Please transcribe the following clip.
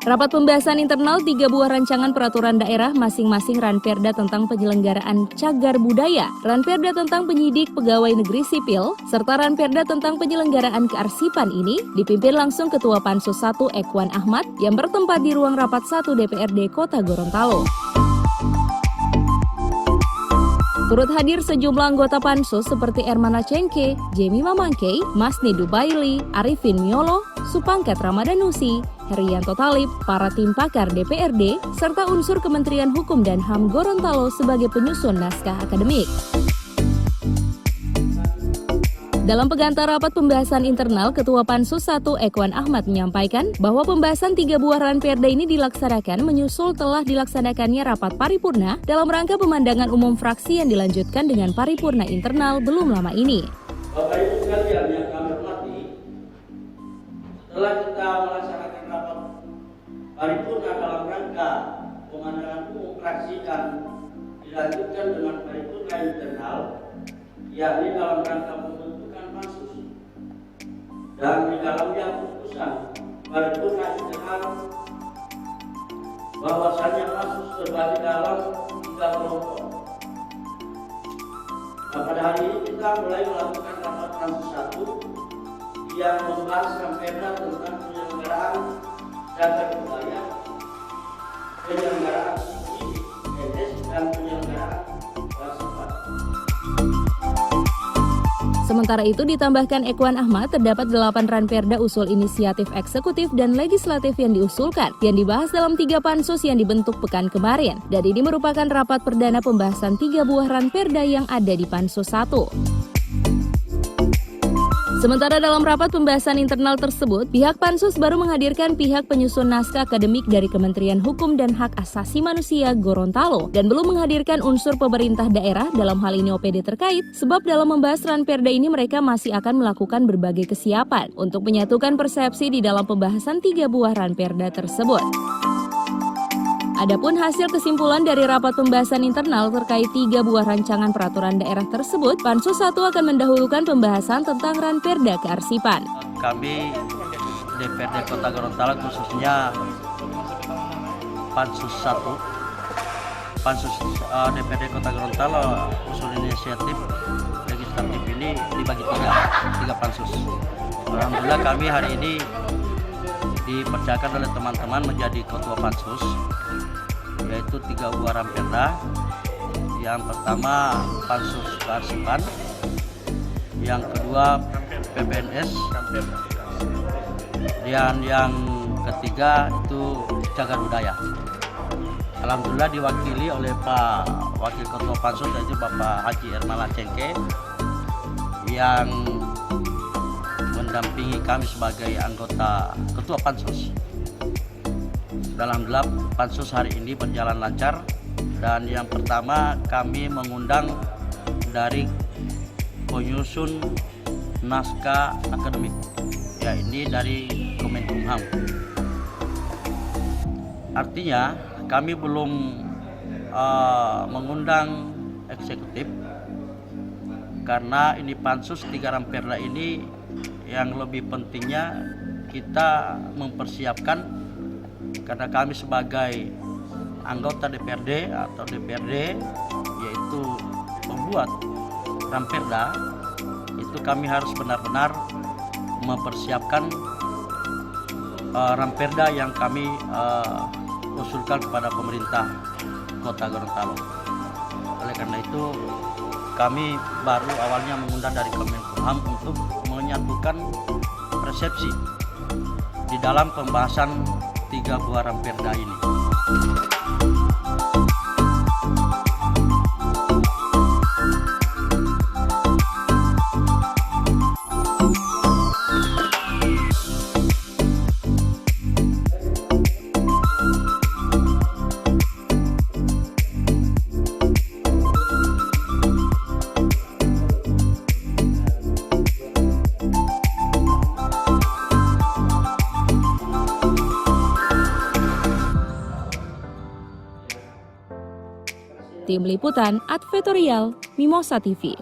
Rapat pembahasan internal 3 buah rancangan peraturan daerah masing-masing Ranperda tentang penyelenggaraan cagar budaya, Ranperda tentang penyidik pegawai negeri sipil, serta Ranperda tentang penyelenggaraan kearsipan ini dipimpin langsung Ketua Pansus 1 Ekwan Ahmad yang bertempat di ruang rapat 1 DPRD Kota Gorontalo. Turut hadir sejumlah anggota Pansus seperti Ermana Cengke, Jemi Mamangkei, Masni Dubaili, Arifin Miolo, Supangkat Ramadanusi, Herianto Talib, para tim pakar DPRD, serta unsur Kementerian Hukum dan HAM Gorontalo sebagai penyusun naskah akademik. Dalam pengantar rapat pembahasan internal, Ketua Pansus 1 Ekwan Ahmad menyampaikan bahwa pembahasan 3 buah Ranperda ini dilaksanakan menyusul telah dilaksanakannya rapat paripurna dalam rangka pemandangan umum fraksi yang dilanjutkan dengan paripurna internal belum lama ini. Bapak Ibu sekalian yang kami hormati, setelah kita melaksanakan rapat paripurna dalam rangka pemandangan umum fraksi dan dilanjutkan dengan paripurna internal, yakni dalam rangka pembentukan pansus, dan di dalamnya keputusan paripurna internal bahwasannya pansus terbagi dalam 3 kelompok. Nah, pada hari ini kita mulai melakukan rapat pansus 1 yang membahas Ranperda tentang penyelenggaraan cagar budaya, penyelenggaraan PNS dan penyelenggaraan kearsipan. Sementara itu ditambahkan Ekwan Ahmad, terdapat 8 Ranperda usul inisiatif eksekutif dan legislatif yang diusulkan, yang dibahas dalam 3 pansus yang dibentuk pekan kemarin. Dan ini merupakan rapat perdana pembahasan 3 buah Ranperda yang ada di Pansus 1. Sementara dalam rapat pembahasan internal tersebut, pihak Pansus baru menghadirkan pihak penyusun naskah akademik dari Kementerian Hukum dan Hak Asasi Manusia Gorontalo dan belum menghadirkan unsur pemerintah daerah dalam hal ini OPD terkait, sebab dalam membahas Ranperda ini mereka masih akan melakukan berbagai kesiapan untuk menyatukan persepsi di dalam pembahasan 3 buah Ranperda tersebut. Adapun hasil kesimpulan dari rapat pembahasan internal terkait 3 buah rancangan peraturan daerah tersebut, Pansus 1 akan mendahulukan pembahasan tentang Ranperda kearsipan. Kami DPRD Kota Gorontalo khususnya Pansus 1, DPRD Kota Gorontalo usul inisiatif legislatif ini dibagi 3 pansus. Alhamdulillah kami hari ini dipercayakan oleh teman-teman menjadi ketua pansus, yaitu 3 buah Ranperda. Yang pertama pansus kearsipan, yang kedua PPNS, dan yang ketiga itu cagar budaya. Alhamdulillah diwakili oleh Pak Wakil Ketua Pansus, yaitu Bapak Haji Ermana Cengke, yang mendampingi kami sebagai anggota Ketua Pansus. Alhamdulillah Pansus hari ini berjalan lancar, dan yang pertama kami mengundang dari penyusun naskah akademik, ya ini dari Kemenkumham. Artinya kami belum mengundang eksekutif karena ini pansus 3 Ranperda ini yang lebih pentingnya kita mempersiapkan, karena kami sebagai anggota DPRD atau DPRD yaitu membuat Ranperda, itu kami harus benar-benar mempersiapkan Ranperda yang kami usulkan kepada pemerintah Kota Gorontalo. Oleh karena itu kami baru awalnya mengundang dari Kemenkumham untuk menyatukan persepsi di dalam pembahasan 3 buah Ranperda ini. Tim Liputan Advertorial Mimosa TV.